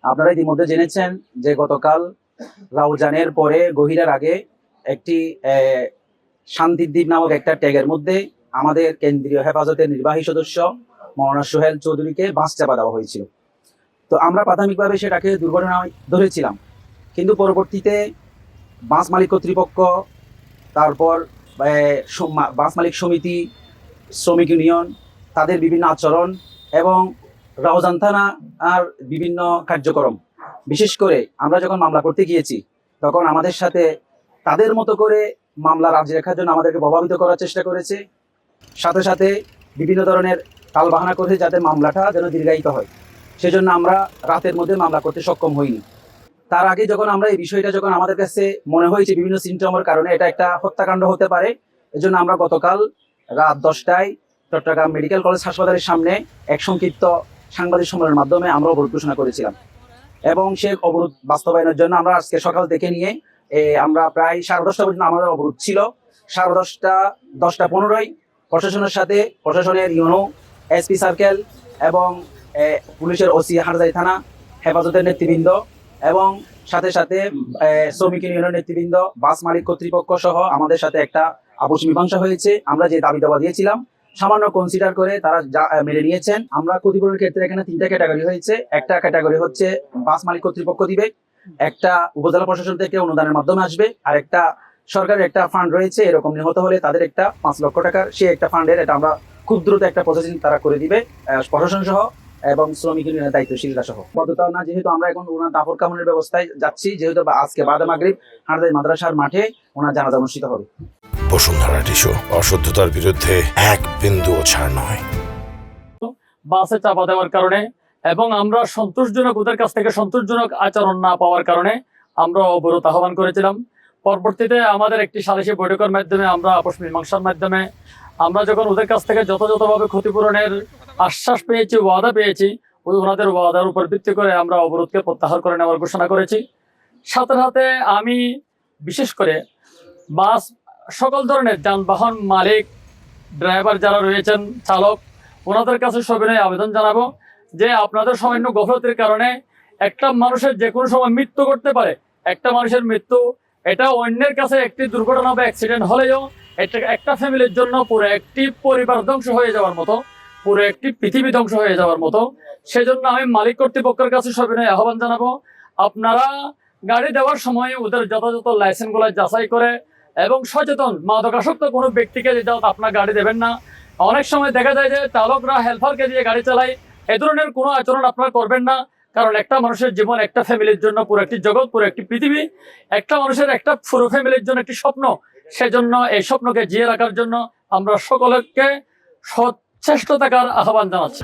আপনারা ইতিমধ্যে জেনেছেন যে গতকাল রাউজানের পরে গহিরার আগে একটি শান্তিদ্বীপ নামক একটা ট্যাগের মধ্যে আমাদের কেন্দ্রীয় হেফাজতের নির্বাহী সদস্য মৌলানা সোহেল চৌধুরীকে বাস চাপা দেওয়া হয়েছিল। তো আমরা প্রাথমিকভাবে সেটাকে দুর্ঘটনায় ধরেছিলাম, কিন্তু পরবর্তীতে বাস মালিক কর্তৃপক্ষ, তারপর বাস মালিক সমিতি, শ্রমিক ইউনিয়ন, তাদের বিভিন্ন আচরণ এবং রাউজান থানা আর বিভিন্ন কার্যক্রম, বিশেষ করে আমরা যখন মামলা করতে গিয়েছি তখন আমাদের সাথে তাদের মতো করে মামলা রাজি রাখার জন্য আমাদেরকে প্রভাবিত করার চেষ্টা করেছে। সাথে সাথে বিভিন্ন ধরনের টালবাহানা করে যাতে মামলাটা যেন দীর্ঘায়িত হয়, সেজন্য আমরা রাতের মধ্যে মামলা করতে সক্ষম হইনি। তার আগে যখন আমরা এই বিষয়টা যখন আমাদের কাছে মনে হয়েছে বিভিন্ন সিমটমের কারণে এটা একটা হত্যাকাণ্ড হতে পারে, এজন্য আমরা গতকাল রাত 10টায় চট্টগ্রাম মেডিকেল কলেজ হাসপাতালের সামনে এক সংক্ষিপ্ত সাংবাদিক সম্মেলনের মাধ্যমে আমরা অবরোধ ঘোষণা করেছিলাম। এবং সে অবরোধ বাস্তবায়নের জন্য আমরা আজকে সকাল থেকে নিয়ে আমরা প্রায় 10:30 পর্যন্ত আমাদের অবরোধ ছিল। 10:15 প্রশাসনের সাথে প্রশাসনের ইউনো, এসপি সার্কেল এবং পুলিশের ওসি হাটজারি থানা, হেফাজতের নেতৃবৃন্দ এবং সাথে সাথে শ্রমিক ইউনিয়নের নেতৃবৃন্দ, বাস মালিক কর্তৃপক্ষ সহ আমাদের সাথে একটা আপোষ মীমাংসা হয়েছে। আমরা যে দাবি দাবা দিয়েছিলাম সামান্য কনসিডার করে তারা মেনে নিয়েছেন। আমরা ক্ষতিপূরণের ক্ষেত্রে এখানে 3টা ক্যাটাগরি হয়েছে। একটা ক্যাটাগরি হচ্ছে বাস মালিক কর্তৃপক্ষ দিবে, একটা উপজেলা প্রশাসন থেকে অনুদানের মাধ্যমে আসবে, আর একটা সরকারের একটা ফান্ড রয়েছে, এরকম নিহত হলে তাদের একটা 5 লক্ষ টাকার সে একটা ফান্ডের, এটা আমরা খুব দ্রুত একটা প্রসেসিং তারা করে দিবে প্রশাসন সহ এবং শ্রমিক ইউনিয়নের দায়িত্বশীলরা সহ। পদতা না, যেহেতু আমরা এখন ওনার দাফন কাফনের ব্যবস্থায় যাচ্ছি, যেহেতু আজকে বাদে মাগরিব হাটজারি মাদ্রাসার মাঠে ওনার জানাজা অনুষ্ঠিত হবে। বসুন্ধরা টিস্যু, অশুদ্ধতার বিরুদ্ধে এক বিন্দুও ছাড় নয়। বাসে চাপা দেওয়ার কারণে এবং আমরা সন্তোষজনক ওদের কাছ থেকে সন্তোষজনক আচরণ না পাওয়ার কারণে আমরা অবরোধ আহ্বান করেছিলাম। পরবর্তীতে আমাদের একটি সালিশি বৈঠকের মাধ্যমে আমরা আপোষ মীমাংসার মাধ্যমে আমরা যখন ওদের কাছ থেকে যথাযথভাবে ক্ষতিপূরণের আশ্বাস পেয়েছি, ওয়াদা পেয়েছি, ওনাদের ওয়াদার উপর ভিত্তি করে আমরা অবরোধকে প্রত্যাহার করে নেওয়ার ঘোষণা করেছি। সাথে সাথে আমি বিশেষ করে বাস সকল ধরনের যানবাহন মালিক, ড্রাইভার যারা রয়েছেন, চালক, ওনাদের কাছে সবিনয় আবেদন জানাবো যে আপনাদের সামান্য গফলতির কারণে একটা মানুষের যে কোনো সময় মৃত্যু করতে পারে। একটা মানুষের মৃত্যু এটা অন্যের কাছে একটি দুর্ঘটনা বা অ্যাক্সিডেন্ট হলেও এটা একটা ফ্যামিলির জন্য পুরো একটি পরিবার ধ্বংস হয়ে যাওয়ার মতো, পুরো একটি পৃথিবী ধ্বংস হয়ে যাওয়ার মতো। সেজন্য আমি মালিক কর্তৃপক্ষের কাছে সবিনয় আহ্বান জানাবো, আপনারা গাড়ি দেওয়ার সময় ওদের যথাযথ লাইসেন্সগুলো যাচাই করে এবং সচেতন, মাদকাসক্ত কোনো ব্যক্তিকে আপনার গাড়ি দেবেন না। অনেক সময় দেখা যায় যে চালকরা হেল্পারকে দিয়ে গাড়ি চালায়, এ ধরনের কোনো আচরণ আপনারা করবেন না। কারণ একটা মানুষের জীবন একটা ফ্যামিলির জন্য পুরো একটি জগৎ, পুরো একটি পৃথিবী, একটা মানুষের একটা পুরো ফ্যামিলির জন্য একটি স্বপ্ন। সেজন্য এই স্বপ্নকে জিয়ে রাখার জন্য আমরা সকলকে সচেষ্ট থাকার আহ্বান জানাচ্ছি।